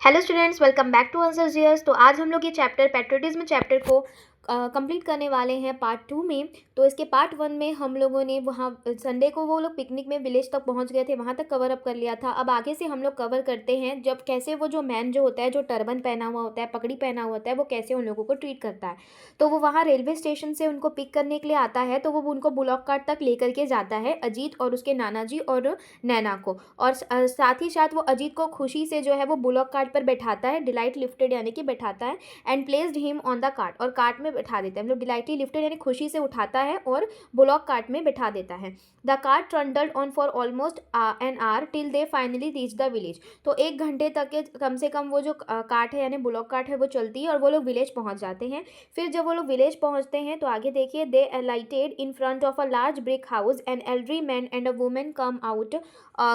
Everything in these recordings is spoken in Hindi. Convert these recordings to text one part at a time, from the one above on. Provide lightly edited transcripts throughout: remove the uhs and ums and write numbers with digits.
Hello students, welcome back to answer GS. तो आज हम लोग ये चैप्टर पैट्रियोटिज्म चैप्टर को कंप्लीट करने वाले हैं पार्ट 2 में। तो इसके पार्ट 1 में हम लोगों ने वहाँ संडे को वो लोग पिकनिक में विलेज तक पहुँच गए थे, वहाँ तक कवर अप कर लिया था। अब आगे से हम लोग कवर करते हैं जब कैसे वो जो मैन जो होता है, जो टर्बन पहना हुआ होता है, पगड़ी पहना हुआ होता है, वो कैसे उन लोगों को ट्रीट करता है। तो वो वहाँ रेलवे स्टेशन से उनको पिक करने के लिए आता है, तो वो उनको बुलॉक कार्ट तक लेकर के जाता है, अजीत और उसके नाना जी और नैना को। और साथ ही साथ वो अजीत को खुशी से जो है वो बुलॉक कार्ट पर बैठाता है, डिलाइट लिफ्टेड यानी कि बैठाता है, and placed him on the cart, और कार्ट में बैठा देता है। मतलब डिलाइटली लिफ्टेड यानी खुशी से उठाता है और बुलॉक कार्ट में बैठा देता है। The cart trundled on for almost an hour till they finally reach the village. तो 1 घंटे तक के कम से कम वो जो कार्ट है यानी बुलॉक कार्ट है वो चलती है और वो लोग विलेज पहुंच जाते हैं। फिर जब वो लोग विलेज पहुंचते हैं तो आगे देखिए, they alighted in front of a large brick house, an elderly man and a woman come out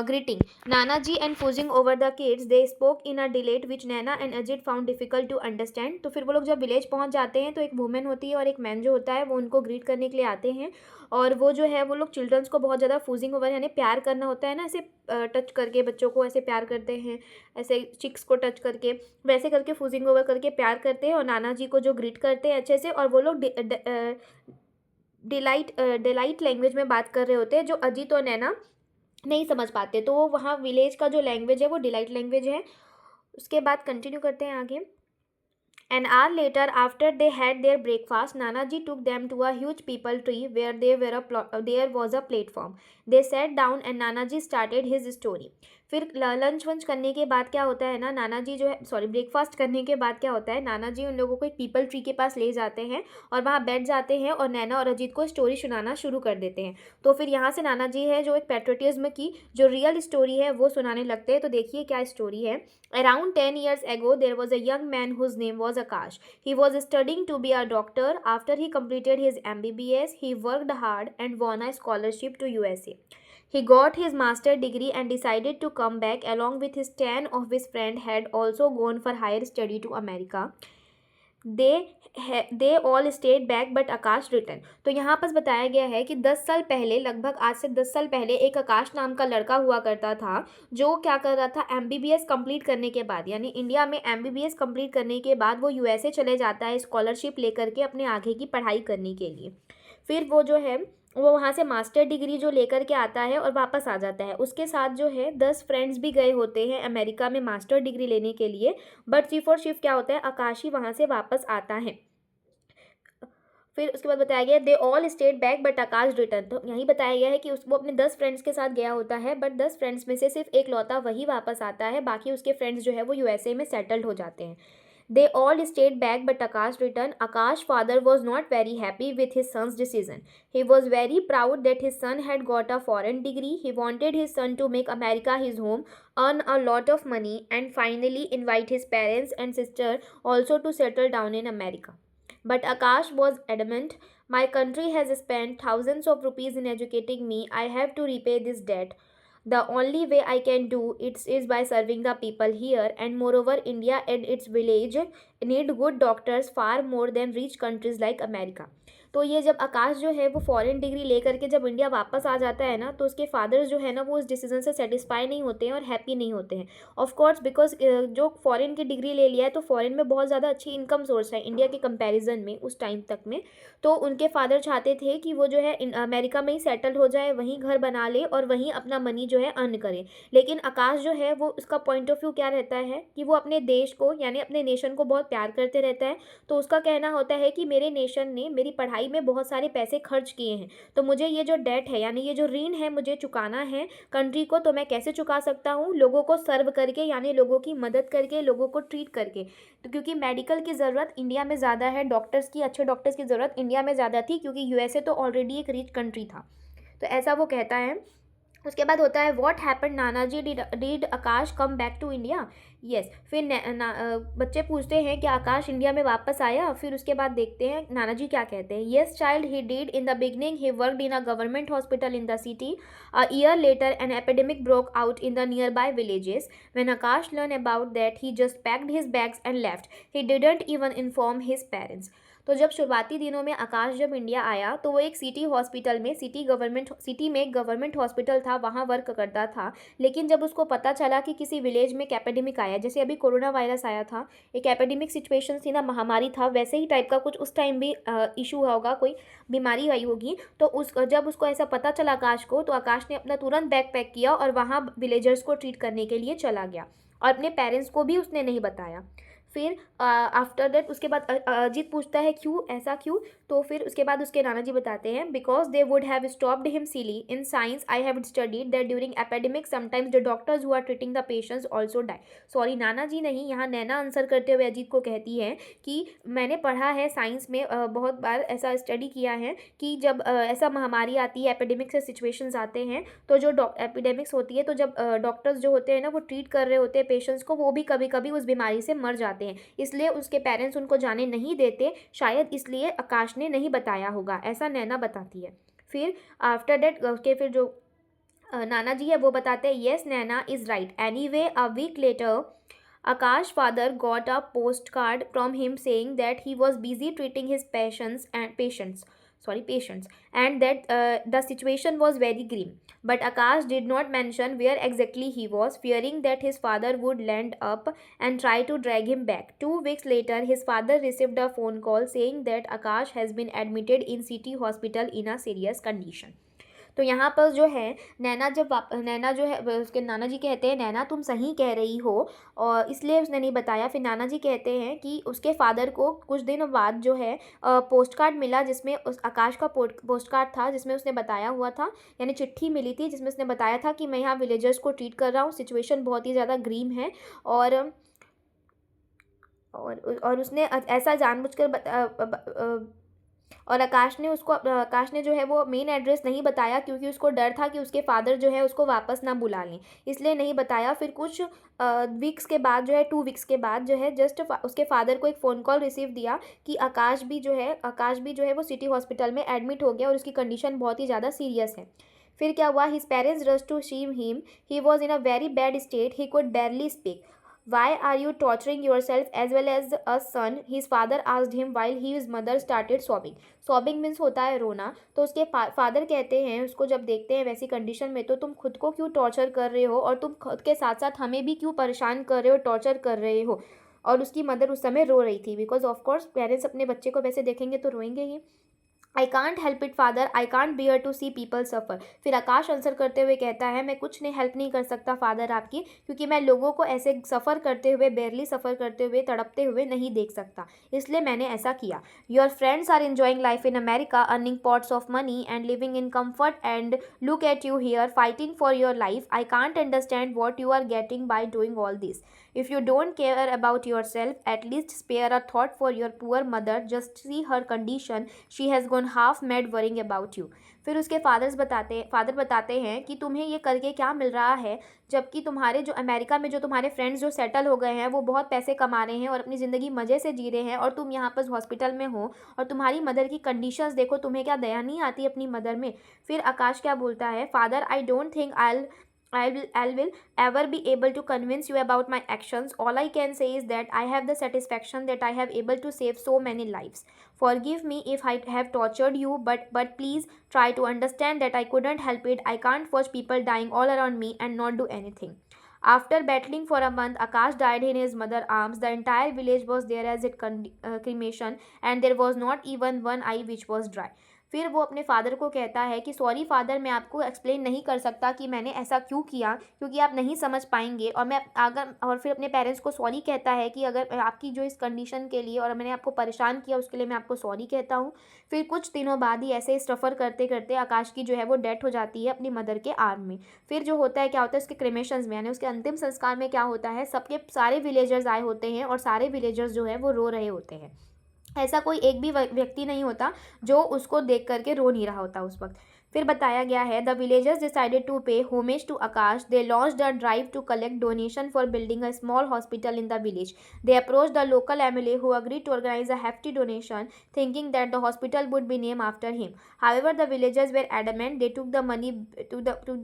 greeting Nana ji and fussing over the kids. They spoke in a dialect which Nana and Ajit found difficult to understand. तो फिर वो लोग जब विलेज पहुंच जाते हैं तो एक वुमेन होती है और एक मैन जो होता है वो उनको ग्रीट करने के लिए आते हैं। और वो जो है वो लोग चिल्ड्रंस को बहुत ज़्यादा फूजिंग ओवर यानी प्यार करना होता है ना, ऐसे टच करके बच्चों को ऐसे प्यार करते हैं, ऐसे चिक्स को टच करके वैसे करके फूजिंग ओवर करके प्यार करते हैं और नाना जी को जो ग्रीट करते हैं अच्छे से। और वो लोग डिलाइट लैंग्वेज में बात कर रहे होते हैं जो अजीत और नैना नहीं समझ पाते। तो वो वहाँ विलेज का जो लैंग्वेज है वो डिलाइट लैंग्वेज है। उसके बाद कंटिन्यू करते हैं आगे। An hour later, after they had their breakfast, Nanaji took them to a huge peepal tree where there was a platform. They sat down and Nanaji started his story. फिर लंच वंच करने के बाद क्या होता है ना, नाना जी जो है ब्रेकफास्ट करने के बाद क्या होता है, नाना जी उन लोगों को एक पीपल ट्री के पास ले जाते हैं और वहाँ बैठ जाते हैं और नैना और अजीत को स्टोरी सुनाना शुरू कर देते हैं। तो फिर यहाँ से नाना जी है जो एक पैट्रियोटिज्म की जो रियल स्टोरी है वो सुनाने लगते हैं। तो देखिए क्या स्टोरी है। Around 10 years ago, there was a young man whose name was Akash. He was studying to be a doctor. After he completed his MBBS, he worked hard and won a scholarship to USA. He got his master degree and decided to come back along with his 10 of his friends had also gone for higher study to America. They all state back but Akash return. तो यहाँ पर बताया गया है कि 10 साल पहले, लगभग आज से 10 साल पहले, एक आकाश नाम का लड़का हुआ करता था जो क्या कर रहा था, MBBS कंप्लीट करने के बाद यानी इंडिया में MBBS कंप्लीट करने के बाद वो USA चले जाता है स्कॉलरशिप लेकर के अपने आगे की पढ़ाई करने के लिए। फिर वो जो है वो वहाँ से मास्टर डिग्री जो लेकर के आता है और वापस आ जाता है। उसके साथ जो है 10 फ्रेंड्स भी गए होते हैं अमेरिका में मास्टर डिग्री लेने के लिए। बट सिर्फ और सिर्फ क्या होता है, आकाश ही वहाँ से वापस आता है। फिर उसके बाद बताया गया, they all state back but Akash return. तो यही बताया गया है कि वो अपने 10 फ्रेंड्स के साथ गया होता है, बट 10 फ्रेंड्स में से सिर्फ एक लौता वही वापस आता है, बाकी उसके फ्रेंड्स जो है वो USA में सेटल्ड हो जाते हैं। They all stayed back but Akash returned. Akash's father was not very happy with his son's decision. He was very proud that his son had got a foreign degree. He wanted his son to make America his home, earn a lot of money, and finally invite his parents and sister also to settle down in America. But Akash was adamant. My country has spent thousands of rupees in educating me. I have to repay this debt. The only way I can do it is by serving the people here, and moreover, India and its village need good doctors far more than rich countries like America. तो ये जब आकाश जो है वो फॉरेन डिग्री लेकर के जब इंडिया वापस आ जाता है ना, तो उसके फादर्स जो है ना वो उस डिसीजन से सेटिस्फाई नहीं होते हैं और हैप्पी नहीं होते हैं। ऑफ कोर्स बिकॉज जो फॉरेन की डिग्री ले लिया है तो फॉरेन में बहुत ज़्यादा अच्छी इनकम सोर्स है इंडिया के कंपैरिजन में उस टाइम तक में। तो उनके फादर चाहते थे कि वो जो है अमेरिका में ही सेटल हो जाए, वहीं घर बना ले और वहीं अपना मनी जो है अर्न करे। लेकिन आकाश जो है वो उसका पॉइंट ऑफ व्यू क्या रहता है कि वो अपने देश को यानी अपने नेशन को बहुत प्यार करते रहता है। तो उसका कहना होता है कि मेरे नेशन ने मेरी पढ़ाई में बहुत सारे पैसे खर्च किए हैं, तो मुझे ये जो डेट है यानी ये जो ऋण है मुझे चुकाना है कंट्री को। तो मैं कैसे चुका सकता हूँ, लोगों को सर्व करके यानी लोगों की मदद करके, लोगों को ट्रीट करके। तो क्योंकि मेडिकल की ज़रूरत इंडिया में ज़्यादा है, डॉक्टर्स की, अच्छे डॉक्टर्स की ज़रूरत इंडिया में ज़्यादा थी क्योंकि USA तो ऑलरेडी एक रिच कंट्री था। तो ऐसा वो कहता है। उसके बाद होता है, what happen Nana ji, did Akash come back to India. Yes, फिर बच्चे पूछते हैं कि आकाश इंडिया में वापस आया। फिर उसके बाद देखते हैं नाना जी क्या कहते हैं। Yes child, he did. In the beginning he worked in a government hospital in the city. A year later an epidemic broke out in the near by villages. When Akash learn about that he just packed his bags and left. He didn't even inform his parents. तो जब शुरुआती दिनों में आकाश जब इंडिया आया तो वो एक सिटी हॉस्पिटल में सिटी में एक गवर्नमेंट हॉस्पिटल था, वहाँ वर्क करता था। लेकिन जब उसको पता चला कि किसी विलेज में एक एपिडेमिक आया, जैसे अभी कोरोना वायरस आया था, एक एपिडेमिक सिचुएशन थी ना, महामारी था, वैसे ही टाइप का कुछ उस टाइम भी इशू होगा, कोई बीमारी आई होगी। तो जब उसको ऐसा पता चला आकाश को, तो आकाश ने अपना तुरंत बैग पैक किया और वहाँ विलेजर्स को ट्रीट करने के लिए चला गया, और अपने पेरेंट्स को भी उसने नहीं बताया। फिर आफ्टर दैट उसके बाद अजीत पूछता है क्यों, ऐसा क्यों? तो फिर उसके बाद उसके नाना जी बताते हैं, because they would have stopped him silly in science I have studied that during epidemic sometimes the doctors who are treating the patients also die. Sorry, नाना जी नहीं, यहाँ नैना आंसर करते हुए अजीत को कहती है कि मैंने पढ़ा है साइंस में, बहुत बार ऐसा स्टडी किया है कि जब ऐसा महामारी आती है, एपिडेमिक से सिचुएशंस आते हैं, तो जो एपिडेमिक्स होती है, तो जब डॉक्टर्स जो होते हैं ना, वो ट्रीट कर रहे होते हैं पेशेंट्स को, वो भी कभी कभी उस बीमारी से मर जाते हैं, इसलिए उसके पेरेंट्स उनको जाने नहीं देते, शायद इसलिए आकाश ने नहीं बताया होगा, ऐसा नैना बताती है। फिर आफ्टर डेट उसके फिर जो नाना जी है वो बताते हैं, yes Naina is right, anyway a week later Akash father got a postcard from him saying that he was busy treating his patients, and that the situation was very grim. But Akash did not mention where exactly he was, fearing that his father would land up and try to drag him back. 2 weeks later, his father received a phone call saying that Akash has been admitted in city hospital in a serious condition. तो यहाँ पर जो है नैना जो है उसके नाना जी कहते हैं, नैना तुम सही कह रही हो, और इसलिए उसने नहीं बताया। फिर नाना जी कहते हैं कि उसके फादर को कुछ दिनों बाद जो है पोस्ट कार्ड मिला, जिसमें उस आकाश का पोस्ट कार्ड था, जिसमें उसने बताया हुआ था, यानी चिट्ठी मिली थी जिसमें उसने बताया था कि मैं यहाँ विलेजर्स को ट्रीट कर रहा हूँ, सिचुएशन बहुत ही ज़्यादा ग्रीम है, और उसने ऐसा जानबूझकर और आकाश ने जो है वो मेन एड्रेस नहीं बताया, क्योंकि उसको डर था कि उसके फादर जो है उसको वापस ना बुला लें, इसलिए नहीं बताया। फिर कुछ वीक्स के बाद जो है 2 वीक्स के बाद जो है जस्ट उसके फादर को एक फ़ोन कॉल रिसीव दिया कि आकाश भी जो है वो सिटी हॉस्पिटल में एडमिट हो गया और उसकी कंडीशन बहुत ही ज़्यादा सीरियस है। फिर क्या हुआ, his parents rush to see him, he was in a very bad state, he could barely speak. Why are you torturing yourself as well as a son? His father asked him while his mother started sobbing. Sobbing means होता है रोना। तो उसके फादर कहते हैं उसको, जब देखते हैं वैसी कंडीशन में, तो तुम खुद को क्यों टॉर्चर कर रहे हो, और तुम खुद के साथ साथ हमें भी क्यों परेशान कर रहे हो, टॉर्चर कर रहे हो। और उसकी मदर उस समय रो रही थी, बिकॉज ऑफ कोर्स पेरेंट्स अपने बच्चे को वैसे देखेंगे तो रोएंगे ही। I can't help it father, I can't beer to see people सफ़र। फिर आकाश आंसर करते हुए कहता है, मैं कुछ नहीं हेल्प नहीं कर सकता फादर आपकी, क्योंकि मैं लोगों को ऐसे सफ़र करते हुए, बेरली सफ़र करते हुए, तड़पते हुए नहीं देख सकता, इसलिए मैंने ऐसा किया। Your friends are enjoying life in America, earning pots of money and living in comfort, and look at you here fighting for your life. I can't understand what you are getting by doing all this. If you don't care about yourself, at least spare a thought for your poor mother. Just see her condition. She has gone half mad worrying about you. फिर उसके फादर बताते हैं कि तुम्हें ये करके क्या मिल रहा है, जबकि तुम्हारे जो अमेरिका में जो तुम्हारे फ्रेंड्स जो सेटल हो गए हैं, वो बहुत पैसे कमा रहे हैं और अपनी ज़िंदगी मज़े से जी रहे हैं, और तुम यहाँ पर हॉस्पिटल में हो, और तुम्हारी मदर की कंडीशंस देखो, तुम्हें क्या दया नहीं आती अपनी मदर में। फिर आकाश क्या बोलता है, father I don't think I will ever be able to convince you about my actions. All I can say is that I have the satisfaction that I have able to save so many lives. Forgive me if I have tortured you, but please try to understand that I couldn't help it. I can't watch people dying all around me and not do anything. After battling for a month, Akash died in his mother's arms. The entire village was there as its cremation, and there was not even one eye which was dry. फिर वो अपने फादर को कहता है कि सॉरी फादर, मैं आपको एक्सप्लेन नहीं कर सकता कि मैंने ऐसा क्यों किया, क्योंकि आप नहीं समझ पाएंगे, और फिर अपने पेरेंट्स को सॉरी कहता है कि अगर आपकी जो इस कंडीशन के लिए और मैंने आपको परेशान किया उसके लिए मैं आपको सॉरी कहता हूँ। फिर कुछ दिनों बाद ही ऐसे सफ़र करते करते आकाश की जो है वो डेथ हो जाती है अपनी मदर के आर्म में। फिर जो होता है, क्या होता है उसके क्रेमेशंस में, यानी उसके अंतिम संस्कार में क्या होता है, सबके सारे विलेजर्स आए होते हैं और सारे विलेजर्स जो है वो रो रहे होते हैं। ऐसा कोई एक भी व्यक्ति नहीं होता जो उसको देख करके रो नहीं रहा होता उस वक्त। फिर बताया गया है the villagers decided to pay homage to Akash. They launched a drive to collect donation for building a small hospital in the village. They approached the local MLA who agreed to organize a hefty donation, thinking that the hospital would be named after him. However, the villagers were adamant. They took the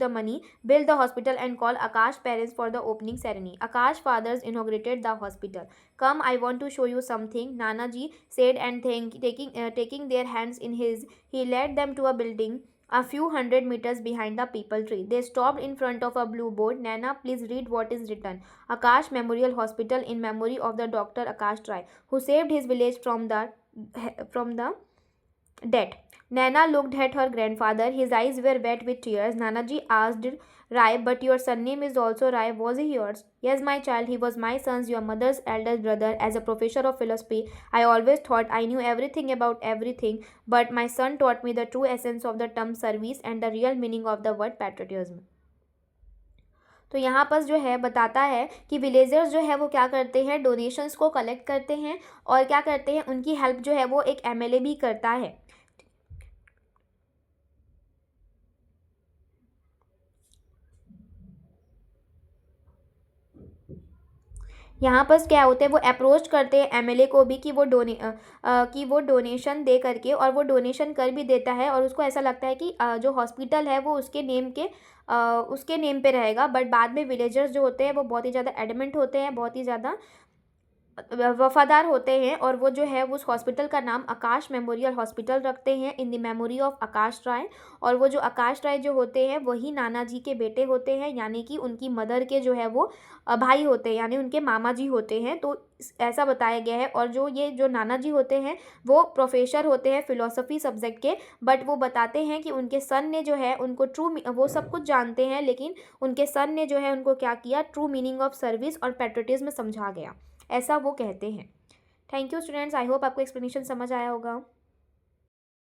money, built the hospital, and called Akash parents for the opening ceremony. Akash fathers inaugurated the hospital. Come, I want to show you something, Nanaji said, and taking their hands in his, he led them to a building a few hundred meters behind the people tree. They stopped in front of a blue board. Nana, please read what is written. Akash Memorial Hospital in memory of the Dr. Akash Rai, who saved his village from the dead. Nana looked at her grandfather. His eyes were wet with tears. Nanaji asked Rai, but your surname is also Rai. Was he yours? Yes, my child. He was my son's, your mother's eldest brother. As a professor of philosophy, I always thought I knew everything about everything, but my son taught me the true essence of the term service and the real meaning of the word patriotism. तो यहाँ पर जो है बताता है कि विलेजर्स जो है वो क्या करते हैं, डोनेशंस को कलेक्ट करते हैं और क्या करते हैं, उनकी हेल्प जो है वो एक एमएलए भी करता है. यहाँ पर क्या होता है, वो अप्रोच करते हैं एमएलए को भी कि वो डोनेशन दे करके, और वो डोनेशन कर भी देता है और उसको ऐसा लगता है कि जो हॉस्पिटल है वो उसके नेम पे रहेगा. बट बाद में विलेजर्स जो होते हैं वो बहुत ही ज़्यादा एडमेंट होते हैं, बहुत ही ज़्यादा वफादार होते हैं, और वो जो है उस हॉस्पिटल का नाम आकाश मेमोरियल हॉस्पिटल रखते हैं इन द मेमोरी ऑफ आकाश राय. और वो जो आकाश राय जो होते हैं वही नाना जी के बेटे होते हैं, यानी कि उनकी मदर के जो है वो भाई होते हैं, यानी उनके मामा जी होते हैं. तो ऐसा बताया गया है. और जो नाना जी होते हैं वो प्रोफेसर होते हैं फिलोसफी सब्जेक्ट के. बट वो बताते हैं कि उनके सन ने जो है उनको वो सब कुछ जानते हैं, लेकिन उनके सन ने जो है उनको क्या किया, ट्रू मीनिंग ऑफ सर्विस और पेट्रियटिज्म समझा गया, ऐसा वो कहते हैं. Thank you students, I hope आपको एक्सप्लेनेशन समझ आया होगा.